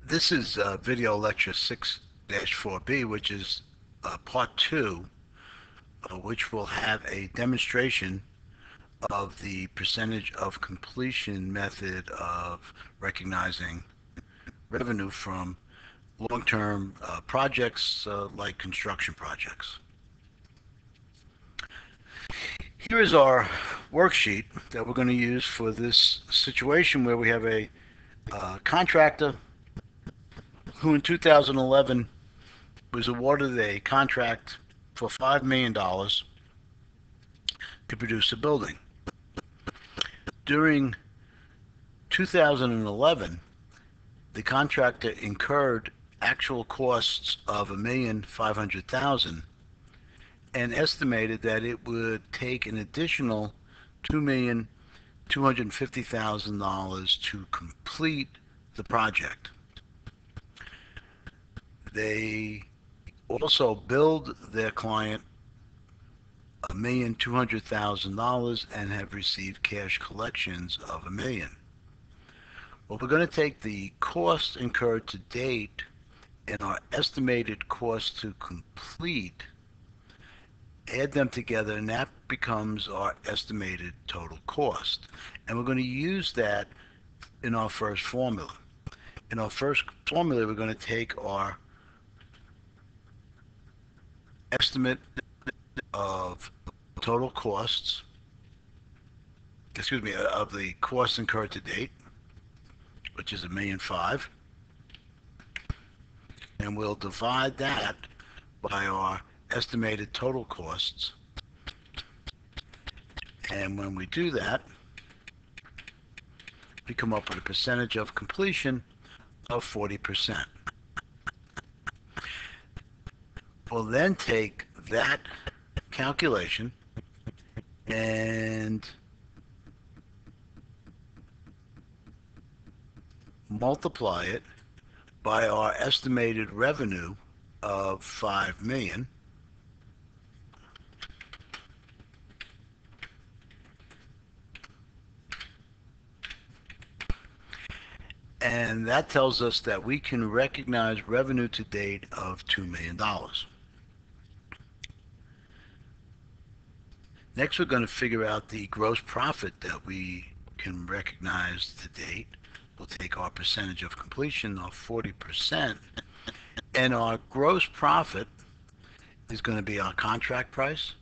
This is video lecture 6-4B, which is part 2, which will have a demonstration of the percentage of completion method of recognizing revenue from long-term projects like construction projects. Here is our worksheet that we're going to use for this situation where we have a contractor who in 2011 was awarded a contract for $5 million to produce a building. During 2011, the contractor incurred actual costs of $1,500,000 and estimated that it would take an additional $2,250,000 to complete the project. They also billed their client $1,200,000 and have received cash collections of $1 million. Well, we're going to take the costs incurred to date and our estimated cost to complete, add them together, and that becomes our estimated total cost. And we're going to use that in our first formula. In our first formula, we're going to take our estimate of total costs, of the costs incurred to date, which is $1.5 million, and we'll divide that by our estimated total costs. And when we do that, we come up with a percentage of completion of 40%. We'll then take that calculation and multiply it by our estimated revenue of $5 million, and that tells us that we can recognize revenue to date of $2 million. Next, we're going to figure out the gross profit that we can recognize to date. We'll take our percentage of completion of 40%, and our gross profit is going to be our contract price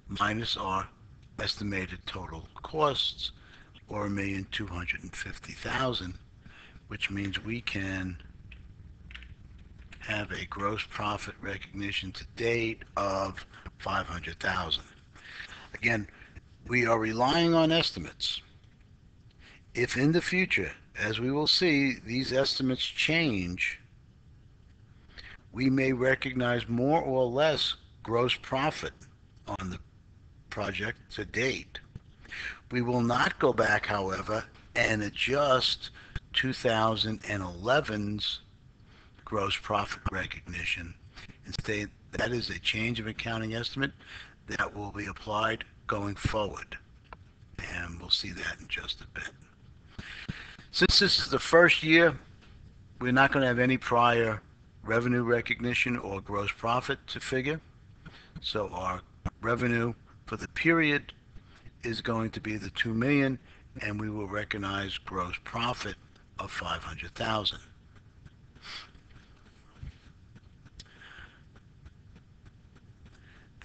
minus our estimated total costs, or $1,250,000, which means we can have a gross profit recognition to date of $500,000. Again, we are relying on estimates. If in the future, as we will see, these estimates change, we may recognize more or less gross profit on the project to date. We will not go back, however, and adjust 2011's gross profit recognition. Instead, that is a change of accounting estimate that will be applied going forward, and we'll see that in just a bit. Since this is the first year, we're not going to have any prior revenue recognition or gross profit to figure, so our revenue for the period is going to be the $2 million, and we will recognize gross profit of $500,000.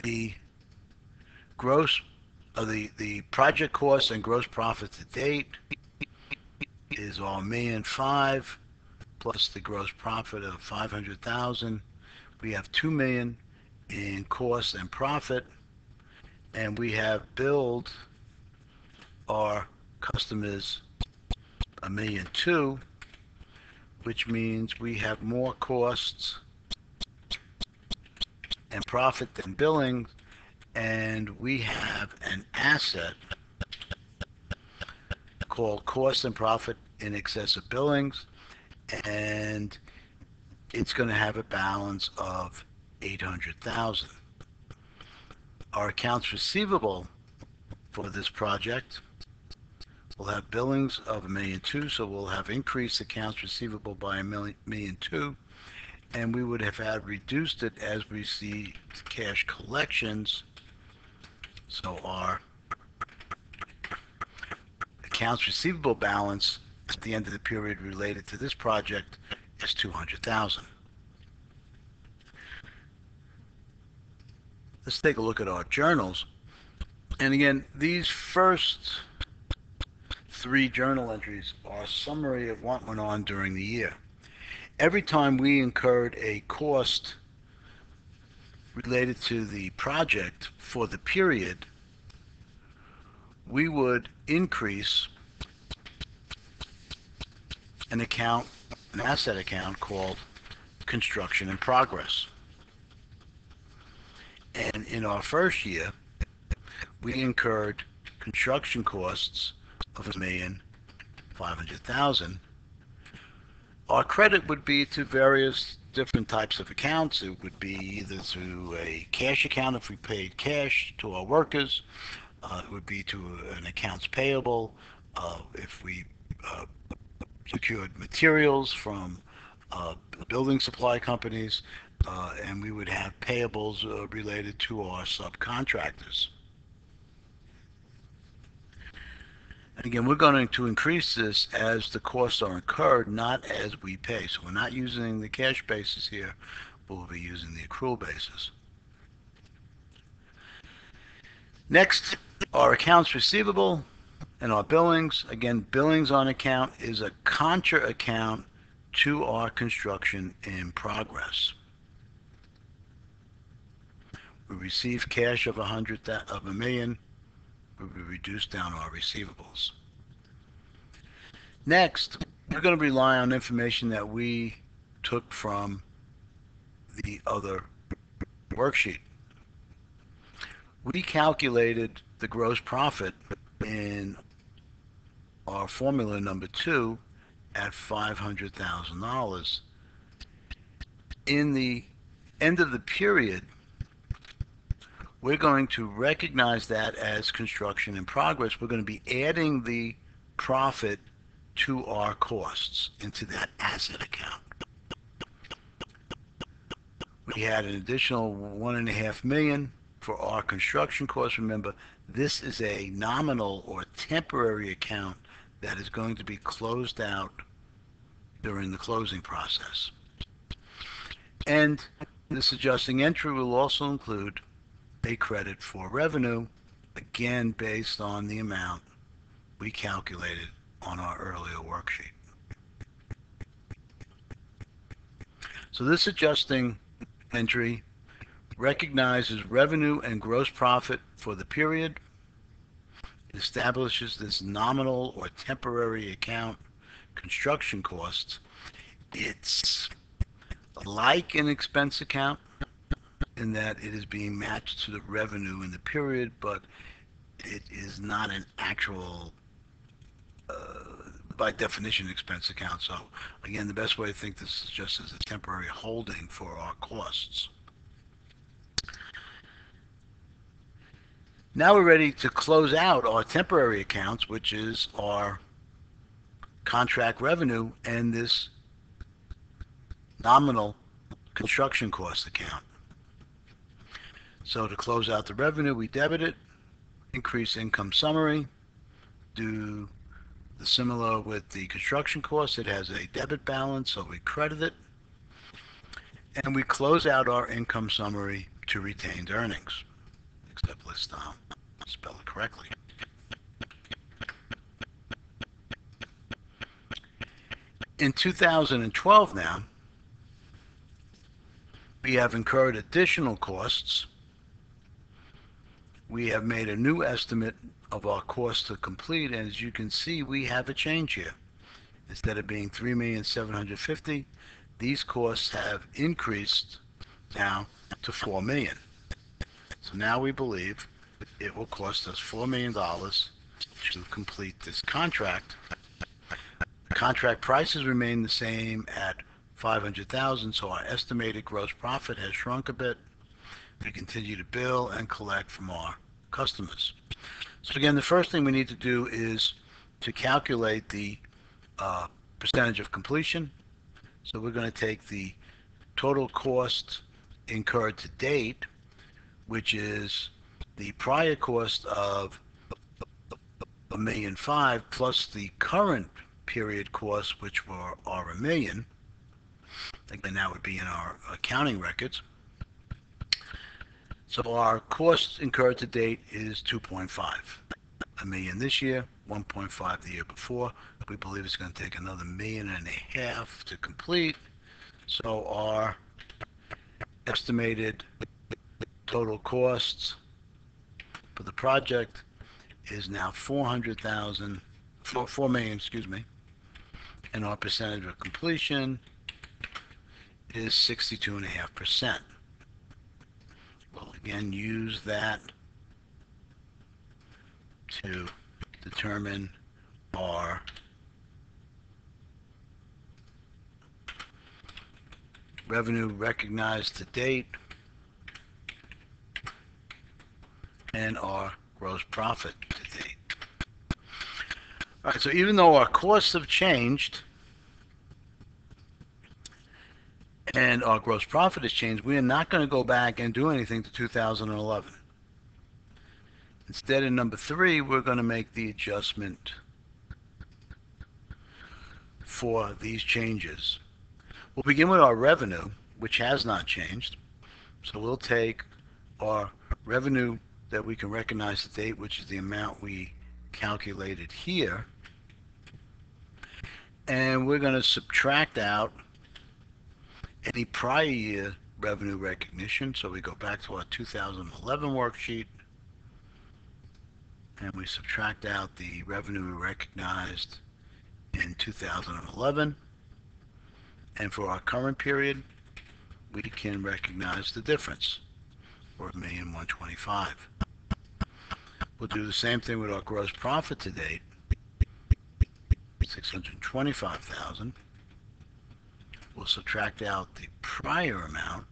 The project costs and gross profit to date is our $1.5 million plus the gross profit of $500,000. We have $2 million in cost and profit, and we have billed our customers $1.2 million, which means we have more costs and profit than billings, and we have an asset called cost and profit in excess of billings, and it's going to have a balance of $800,000. Our accounts receivable for this project We'll have billings of $1.2 million, so we'll have increased accounts receivable by $1.2 million, and we would have had reduced it as we see cash collections. So our accounts receivable balance at the end of the period related to this project is $200,000. Let's take a look at our journals. And again, these first 3 journal entries are a summary of what went on during the year. Every time we incurred a cost related to the project for the period, we would increase an asset account called construction in progress. And in our first year, we incurred construction costs of $1,500,000. Our credit would be to various different types of accounts. It would be either through a cash account if we paid cash to our workers. It would be to an accounts payable if we secured materials from building supply companies, and we would have payables related to our subcontractors. And again, we're going to increase this as the costs are incurred, not as we pay. So we're not using the cash basis here, but we'll be using the accrual basis. Next, our accounts receivable and our billings. Again, billings on account is a contra account to our construction in progress. We receive cash of $1 million. We reduce down our receivables. Next, we're going to rely on information that we took from the other worksheet. We calculated the gross profit in our formula number 2 at $500,000. In the end of the period, we're going to recognize that as construction in progress. We're going to be adding the profit to our costs into that asset account. We had an additional $1.5 million for our construction costs. Remember, this is a nominal or temporary account that is going to be closed out during the closing process. And this adjusting entry will also include a credit for revenue, again based on the amount we calculated on our earlier worksheet. So this adjusting entry recognizes revenue and gross profit for the period. It establishes this nominal or temporary account, construction costs. It's like an expense account in that it is being matched to the revenue in the period, but it is not an actual, by definition, expense account. So again, the best way to think this is just as a temporary holding for our costs. Now we're ready to close out our temporary accounts, which is our contract revenue and this nominal construction cost account. So to close out the revenue, we debit it, increase income summary, do the similar with the construction cost. It has a debit balance, so we credit it, and we close out our income summary to retained earnings, except let's spell it correctly. In 2012 now, we have incurred additional costs. We have made a new estimate of our cost to complete, and as you can see, we have a change here. Instead of being $3,750,000, these costs have increased now to $4 million. So now we believe it will cost us $4 million to complete this contract. The contract prices remain the same at $500,000, so our estimated gross profit has shrunk a bit. We continue to bill and collect from our customers. So again, the first thing we need to do is to calculate the percentage of completion. So we're going to take the total cost incurred to date, which is the prior cost of $1.5 million plus the current period costs, which are $1 million. Again, that would be in our accounting records. So our cost incurred to date is 2.5. $1 million this year, 1.5 the year before. We believe it's going to take another $1.5 million to complete. So our estimated total costs for the project is now $4 million, excuse me, and our percentage of completion is 62.5%. We'll again use that to determine our revenue recognized to date and our gross profit to date. All right, so even though our costs have changed and our gross profit has changed, we are not going to go back and do anything to 2011. Instead, in number 3, we're going to make the adjustment for these changes. We'll begin with our revenue, which has not changed. So we'll take our revenue that we can recognize to date, which is the amount we calculated here, and we're going to subtract out any prior year revenue recognition. So we go back to our 2011 worksheet, and we subtract out the revenue we recognized in 2011. And for our current period, we can recognize the difference, or $1,125,000. We'll do the same thing with our gross profit to date, $625,000. We'll subtract out the prior amount,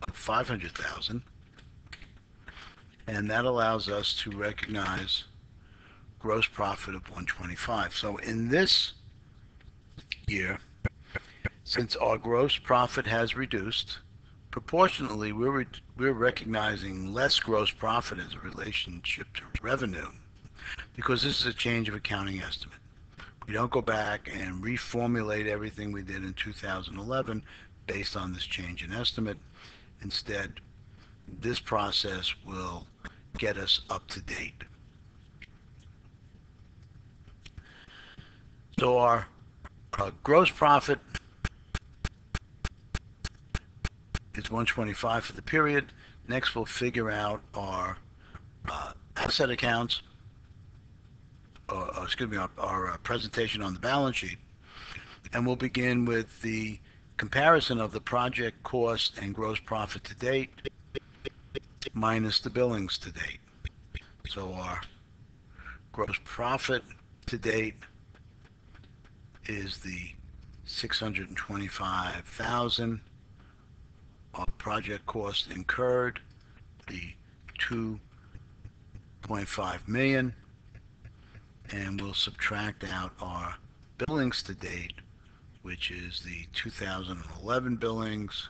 of $500,000, and that allows us to recognize gross profit of $125,000. So in this year, since our gross profit has reduced, proportionately, we're recognizing less gross profit as a relationship to revenue, because this is a change of accounting estimate. We don't go back and reformulate everything we did in 2011 based on this change in estimate. Instead, this process will get us up to date. So our gross profit is $125,000 for the period. Next, we'll figure out our asset accounts, our presentation on the balance sheet, and we'll begin with the comparison of the project cost and gross profit to date minus the billings to date. So our gross profit to date is the $625,000. Our project cost incurred, the $2.5 million, and we'll subtract out our billings to date, which is the 2011 billings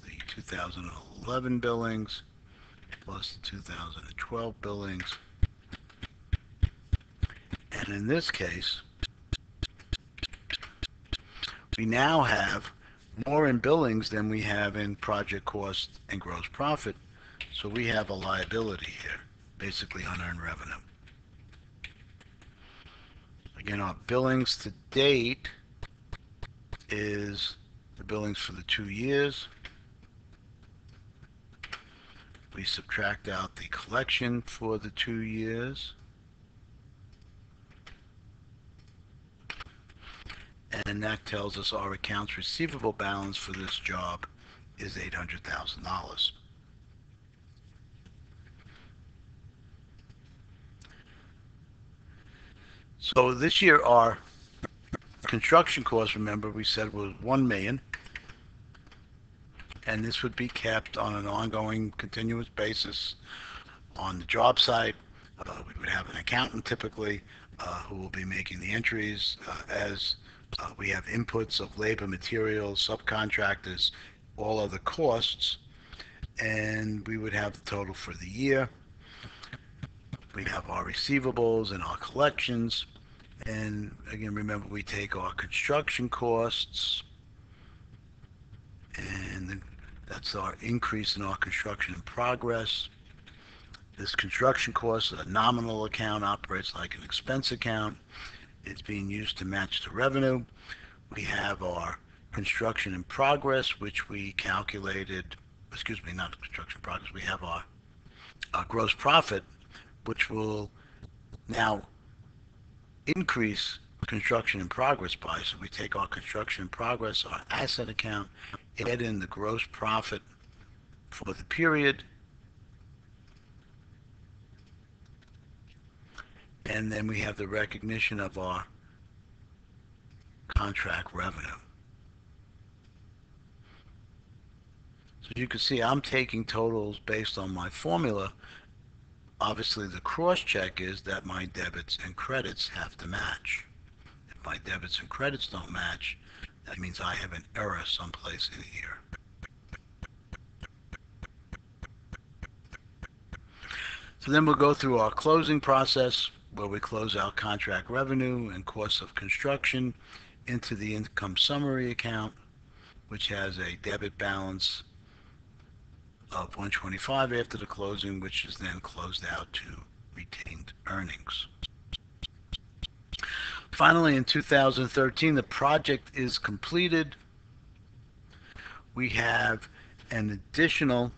the 2011 billings plus the 2012 billings. And in this case, we now have more in billings than we have in project cost and gross profit. So we have a liability here, basically unearned revenue. Again, our billings to date is the billings for the 2 years. We subtract out the collection for the 2 years. And that tells us our accounts receivable balance for this job is $800,000. So this year our construction cost, remember we said, was $1 million. and this would be kept on an ongoing, continuous basis on the job site. We would have an accountant typically who will be making the entries as we have inputs of labor, materials, subcontractors, all other costs, and we would have the total for the year. We have our receivables and our collections, and again, remember, we take our construction costs, and that's our increase in our construction in progress. This construction cost, a nominal account, operates like an expense account. It's being used to match the revenue. We have our construction in progress, which we calculated, excuse me, not construction progress, we have our gross profit, which will now increase construction in progress by. So we take our construction in progress, our asset account, add in the gross profit for the period, and then we have the recognition of our contract revenue. So you can see I'm taking totals based on my formula. Obviously, the cross-check is that my debits and credits have to match. If my debits and credits don't match, that means I have an error someplace in here. So then we'll go through our closing process, where we close out contract revenue and costs of construction into the income summary account, which has a debit balance of 125 after the closing, which is then closed out to retained earnings. Finally, in 2013, the project is completed. We have an additional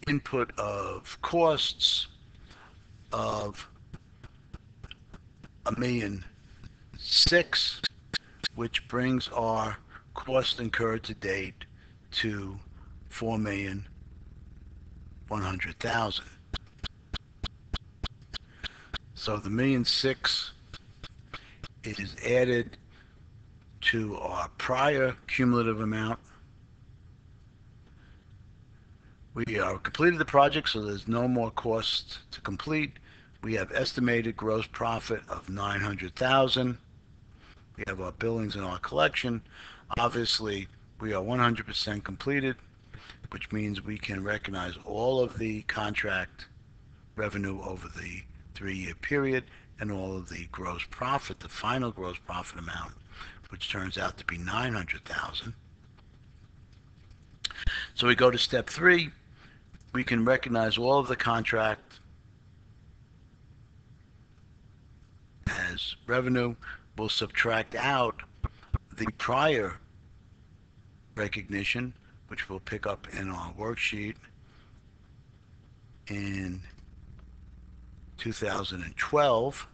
input of costs of $1,000,006, which brings our cost incurred to date to $4,100,000. So the $1,000,006 is added to our prior cumulative amount. We are completed the project, so there's no more costs to complete. We have estimated gross profit of $900,000. We have our billings and our collection. Obviously, we are 100% completed, which means we can recognize all of the contract revenue over the 3-year period and all of the gross profit, the final gross profit amount, which turns out to be $900,000. So we go to step 3. We can recognize all of the contract as revenue. We'll subtract out the prior recognition, which we'll pick up in our worksheet in 2012.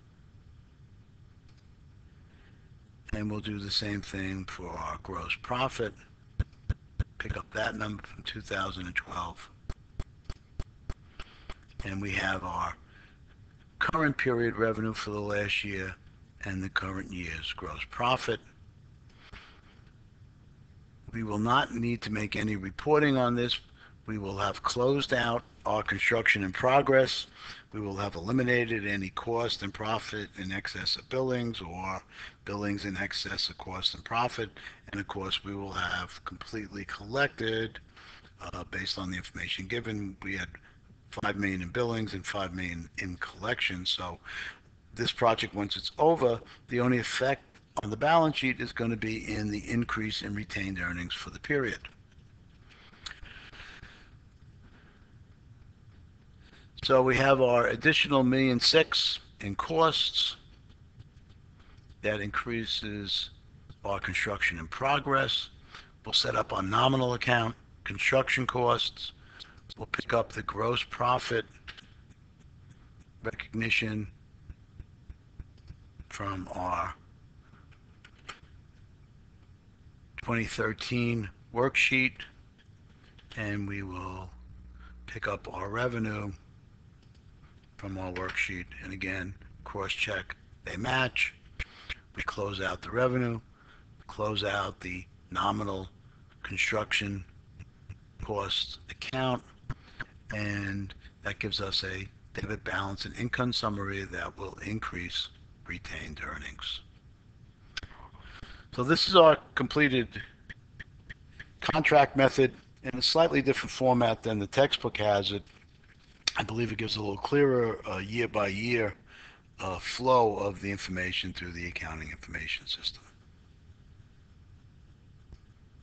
And we'll do the same thing for our gross profit. Pick up that number from 2012. And we have our current period revenue for the last year and the current year's gross profit. We will not need to make any reporting on this. We will have closed out our construction in progress. We will have eliminated any cost and profit in excess of billings or billings in excess of cost and profit. And of course, we will have completely collected based on the information given. We had $5 million in billings and $5 million in collections. So this project, once it's over, the only effect on the balance sheet is going to be in the increase in retained earnings for the period. So we have our additional $1,000,006 in costs. That increases our construction in progress. We'll set up our nominal account, construction costs. We'll pick up the gross profit recognition from our 2013 worksheet, and we will pick up our revenue from our worksheet, and again, cross-check, they match. We close out the revenue, close out the nominal construction cost account, and that gives us a debit balance and income summary that will increase retained earnings. So this is our completed contract method in a slightly different format than the textbook has it. I believe it gives a little clearer year by year flow of the information through the accounting information system.